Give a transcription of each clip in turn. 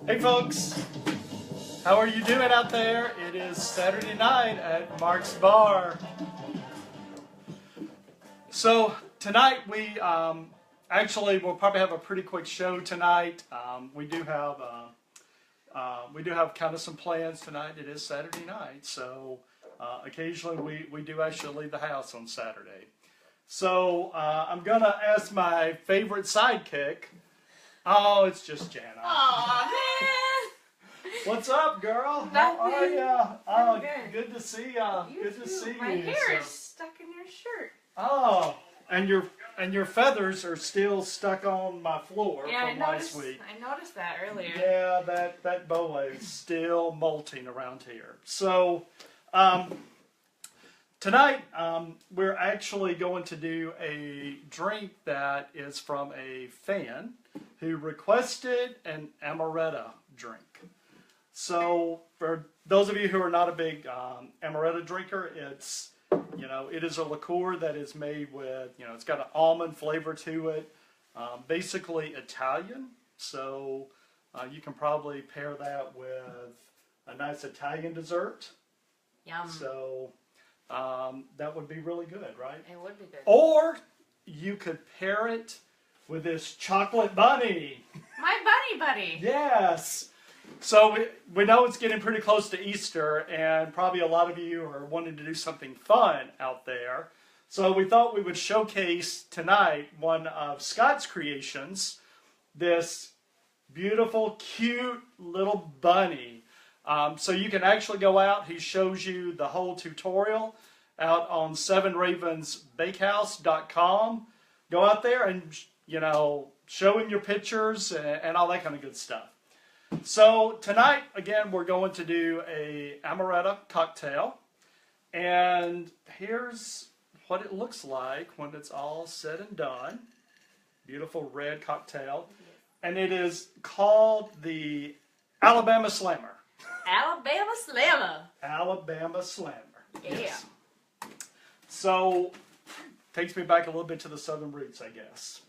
Hey folks, how are you doing out there? It is Saturday night at Mark's Bar. So tonight we'll probably have a pretty quick show tonight. We do have kind of some plans tonight. It is Saturday night, so occasionally we do actually leave the house on Saturday. So I'm gonna ask my favorite sidekick. Oh, it's just Jana. Aw, man. What's up, girl? Nothing. How are ya? Oh, Good. good to see ya. Good to see you. My hair is stuck in your shirt. Oh, and your feathers are still stuck on my floor from last week. I noticed that earlier. Yeah, that boa is still molting around here. So, tonight we're actually going to do a drink that is from a fan who requested an amaretto drink. So for those of you who are not a big amaretto drinker, it is a liqueur that is made with, it's got an almond flavor to it, basically Italian. So you can probably pair that with a nice Italian dessert. Yum. So that would be really good, right? It would be good. Or you could pair it with this chocolate bunny. My bunny buddy. Yes. So we know it's getting pretty close to Easter, and probably a lot of you are wanting to do something fun out there. So we thought we would showcase tonight one of Scott's creations, this beautiful, cute little bunny. So you can actually go out. He shows you the whole tutorial out on 7ravensbakehouse.com. Go out there and, show him your pictures and all that kind of good stuff. So tonight, again, we're going to do a amaretto cocktail. And here's what it looks like when it's all said and done. Beautiful red cocktail. And it is called the Alabama Slammer. Alabama Slammer. Alabama Slammer. Yeah. Yes. So, takes me back a little bit to the southern roots, I guess.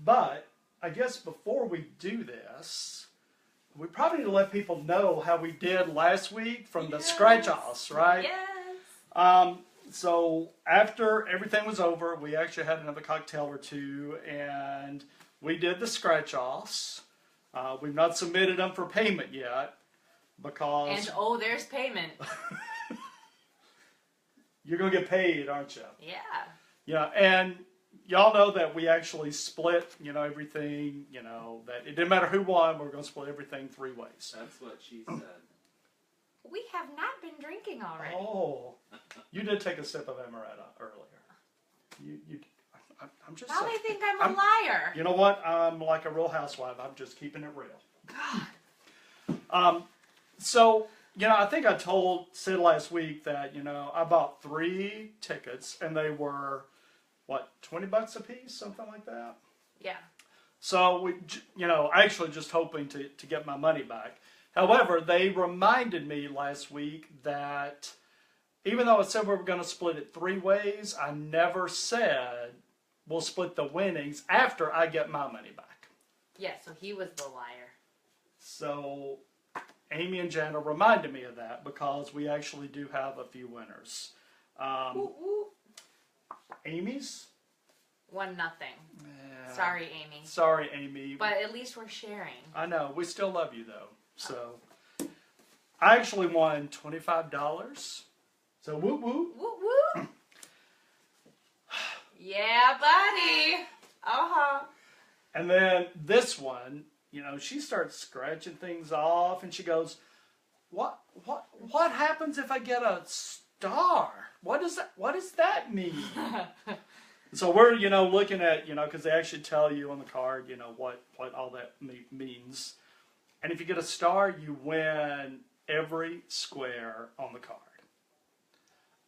But I guess before we do this, we probably need to let people know how we did last week from the scratch-offs, right? Yes. So after everything was over, we actually had another cocktail or two, and we did the scratch-offs. We've not submitted them for payment yet because... And there's payment. You're going to get paid, aren't you? Yeah. Yeah, and y'all know that we actually split, everything, that it didn't matter who won, we were going to split everything 3 ways. That's what she said. We have not been drinking already. Oh, you did take a sip of amaretto earlier. I'm just Now saying. they think I'm a liar. You know what? I'm like a real housewife. I'm just keeping it real. God. So, I think I told Sid last week that, I bought 3 tickets and they were, $20 a piece? Something like that? Yeah. So, actually just hoping to get my money back. However, they reminded me last week that even though I said we were going to split it 3 ways, I never said we'll split the winnings after I get my money back. Yeah, so he was the liar. So Amy and Jana reminded me of that because we actually do have a few winners. Amy's? 1-0. Yeah. Sorry, Amy. Sorry, Amy. But at least we're sharing. I know. We still love you, though. So I actually won $25. So whoop whoop. Woo woo. Yeah, buddy. Uh-huh. And then this one, she starts scratching things off and she goes, What happens if I get a star? What does that mean? So we're, looking at, because they actually tell you on the card, what all that means. And if you get a star, you win every square on the card.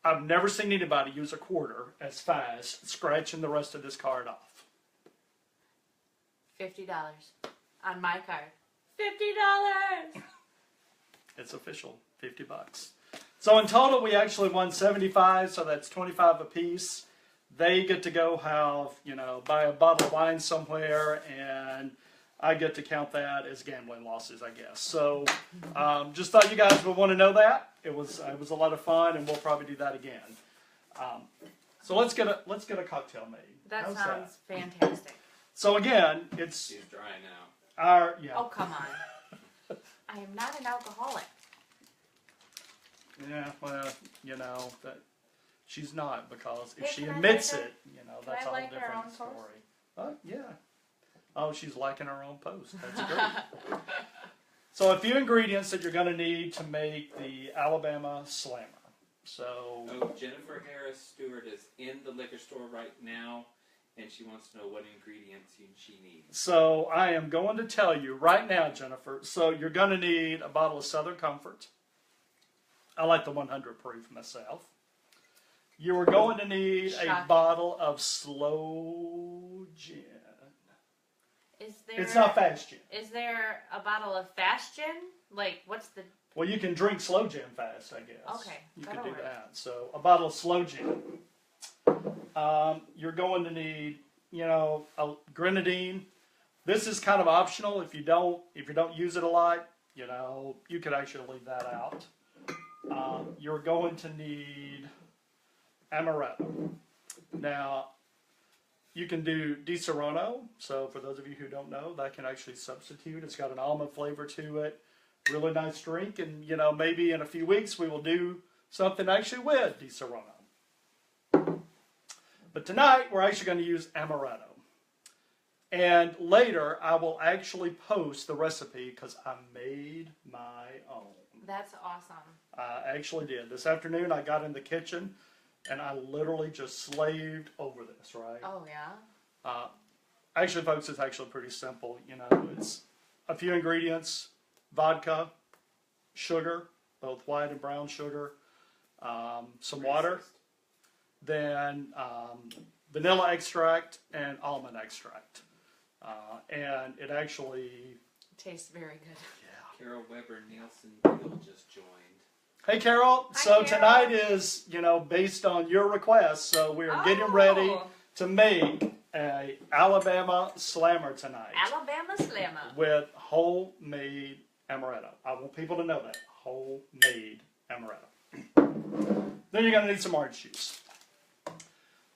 I've never seen anybody use a quarter as fast scratching the rest of this card off. $50 on my card. $50. It's official, $50. So in total, we actually won 75, so that's 25 apiece. They get to go have, buy a bottle of wine somewhere and I get to count that as gambling losses, I guess. So, just thought you guys would want to know that. It was a lot of fun, and we'll probably do that again. So let's get a cocktail made. That How's sounds fantastic. So again, it's She's dry now. Oh, come on. I am not an alcoholic. Yeah, well, you know that she's not, because if Hey, she can I admits like her- it, you know, can that's I a whole like her different own story. post? Yeah. Oh, she's liking her own post. That's great. So a few ingredients that you're going to need to make the Alabama Slammer. So Oh, Jennifer Harris Stewart is in the liquor store right now, and she wants to know what ingredients she needs. So I am going to tell you right now, Jennifer. So you're going to need a bottle of Southern Comfort. I like the 100 proof myself. You are going to need a Shocking. bottle of slow gin. Is there? It's not fast gin. Is there a bottle of fast gin? Like, what's the? Well, you can drink slow gin fast, I guess. Okay, You can that'll do work. that. So a bottle of slow gin. You're going to need, a grenadine. This is kind of optional. If you don't use it a lot, you could actually leave that out. You're going to need amaretto. Now, you can do Di Serrano. So for those of you who don't know, that can actually substitute. It's got an almond flavor to it. Really nice drink. And, maybe in a few weeks we will do something actually with Di Serrano. But tonight we're actually going to use amaretto. And later I will actually post the recipe because I made my own. That's awesome. I actually did. This afternoon I got in the kitchen and I literally just slaved over this, right? Oh yeah. Actually, folks, it's actually pretty simple. It's a few ingredients: vodka, sugar, both white and brown sugar, some water, then vanilla extract and almond extract. And it actually, Tastes very good. yeah. Carol Weber Nielsen Gill just joined. Hey, Carol. Hi, So Carol. tonight is, based on your request. So we are getting ready Oh. to make a Alabama Slammer tonight Alabama Slammer. with homemade amaretto. I want people to know that. Homemade amaretto. Then you're going to need some orange juice.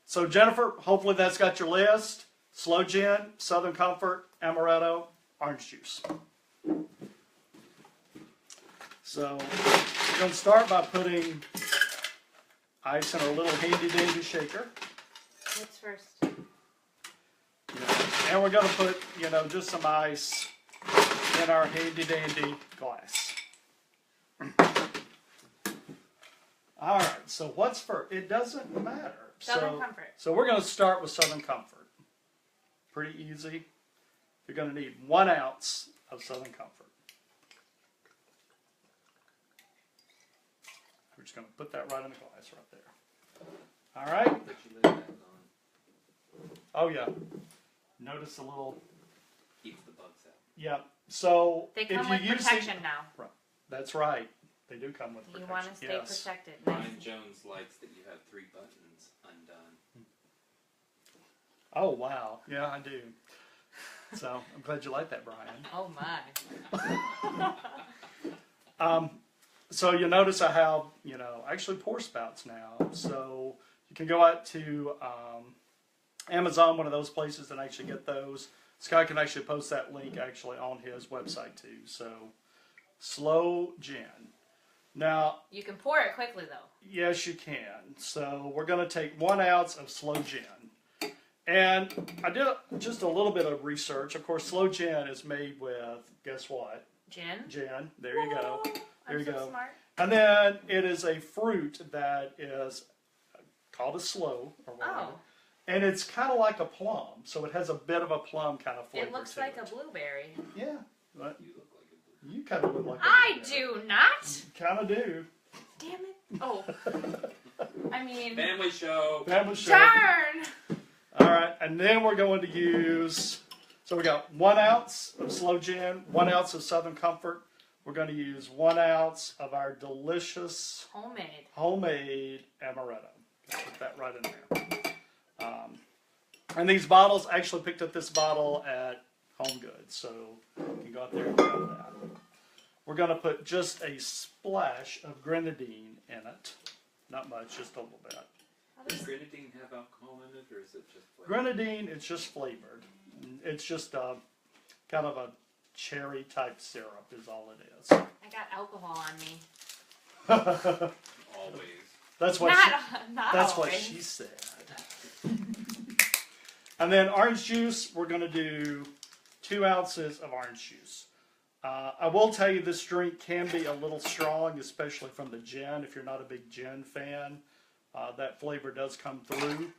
So Jennifer, hopefully that's got your list. Slow gin, Southern Comfort, amaretto, orange juice. So we're going to start by putting ice in our little handy dandy shaker. What's first? And we're going to put, just some ice in our handy dandy glass. All right, so what's first? It doesn't matter. Southern Comfort. So we're going to start with Southern Comfort. Pretty easy. You're going to need 1 ounce of Southern Comfort. We're just going to put that right in the glass right there. All right. Put your lid back on. Oh, yeah. Notice the little, Keeps the bugs out. yeah. So They if come you with use protection now. that's right. They do come with You protection. want to stay yes. protected. Nice. Brian Jones likes that you have 3 buttons undone. Oh, wow. Yeah, I do. So I'm glad you like that, Brian. Oh my. So you'll notice I have, actually pour spouts now. So you can go out to Amazon, one of those places that actually get those. Scott can actually post that link actually on his website too. So slow gin. Now, You can pour it quickly though. yes, you can. So we're going to take 1 ounce of slow gin. And I did just a little bit of research. Of course, slow gin is made with, guess what? Gin. Gin. There you go. Whoa, There you I'm so go. smart. And then it is a fruit that is called a sloe or whatever. Oh, And it's kind of like a plum. So it has a bit of a plum kind of flavor it looks to like it. a blueberry. Yeah. But You look like a blue. you kind of look like a I blueberry. do not. You kind of do. Damn it. Oh. I mean, Family show. Family show. darn. All right, and then we're going to use, so we got 1 ounce of slow gin, 1 ounce of Southern Comfort. We're going to use 1 ounce of our delicious homemade amaretto. Put that right in there. And these bottles, I actually picked up this bottle at Home Goods. So you can go out there and grab that. We're going to put just a splash of grenadine in it. Not much, just a little bit. Does grenadine have alcohol in it, or is it just flavor? Grenadine, it's just flavored. It's just kind of a cherry type syrup is all it is. I got alcohol on me. Always. That's what Not that's what always. she said. And then orange juice, we're going to do 2 ounces of orange juice. I will tell you this drink can be a little strong, especially from the gin. If you're not a big gin fan, that flavor does come through.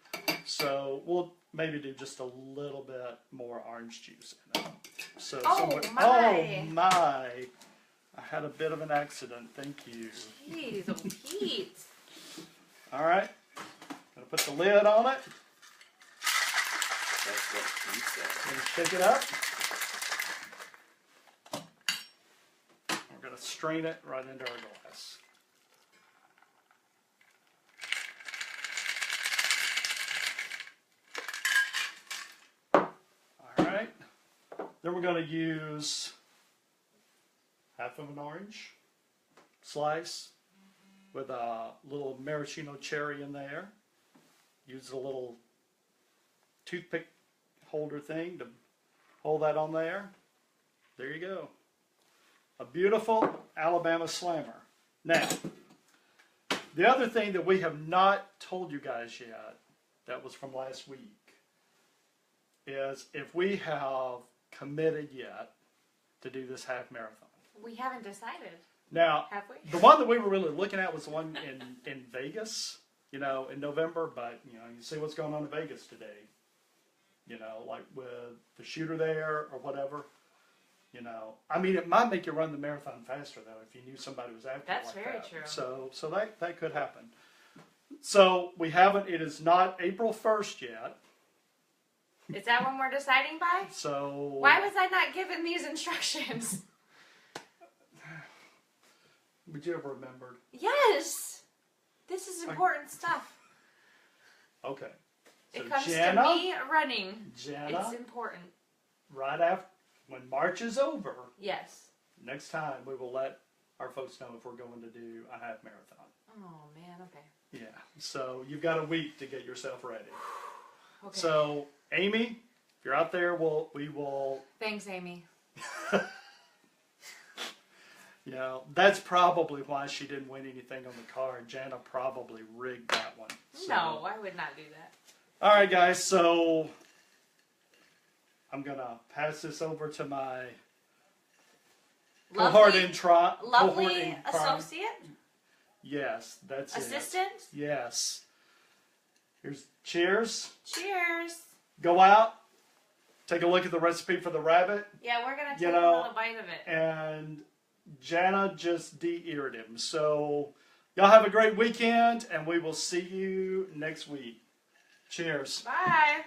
So we'll maybe do just a little bit more orange juice in it. So Oh, my. oh my! I had a bit of an accident. Thank you. Jeez, oh Pete. All right, gonna put the lid on it. That's what he said. Gonna shake it up. We're gonna strain it right into our glass. All right. Then we're gonna use half of an orange slice with a little maraschino cherry in there. Use a little toothpick holder thing to hold that on there. There you go. A beautiful Alabama Slammer. Now, the other thing that we have not told you guys yet, that was from last week, is if we have committed yet to do this half marathon. We haven't decided, Now, have we? the one that we were really looking at was the one in Vegas, in November, but, you see what's going on in Vegas today. Like with the shooter there or whatever. I mean, it might make you run the marathon faster, though, if you knew somebody was after That's you like very that. true. So that could happen. So we haven't, it is not April 1st yet. Is that when we're deciding by? So. Why was I not given these instructions? Would you have remembered? Yes! This is important stuff. Okay. So It comes Jana, to me running. Jana, It's important. right after, when March is over, Yes. next time we will let our folks know if we're going to do a half marathon. Oh, man, okay. Yeah. So you've got a week to get yourself ready. Okay. So, Amy, if you're out there, we will. Thanks, Amy. That's probably why she didn't win anything on the card. Jana probably rigged that one. So. No, I would not do that. All right, guys. So I'm gonna pass this over to my cohort in crime. Lovely associate? Yes, that's Assistant? it. Yes. Here's cheers. Cheers. Go out. Take a look at the recipe for the rabbit. Yeah, we're going to take You know, a little bite of it. And Jana just de-eared him. So y'all have a great weekend, and we will see you next week. Cheers. Bye.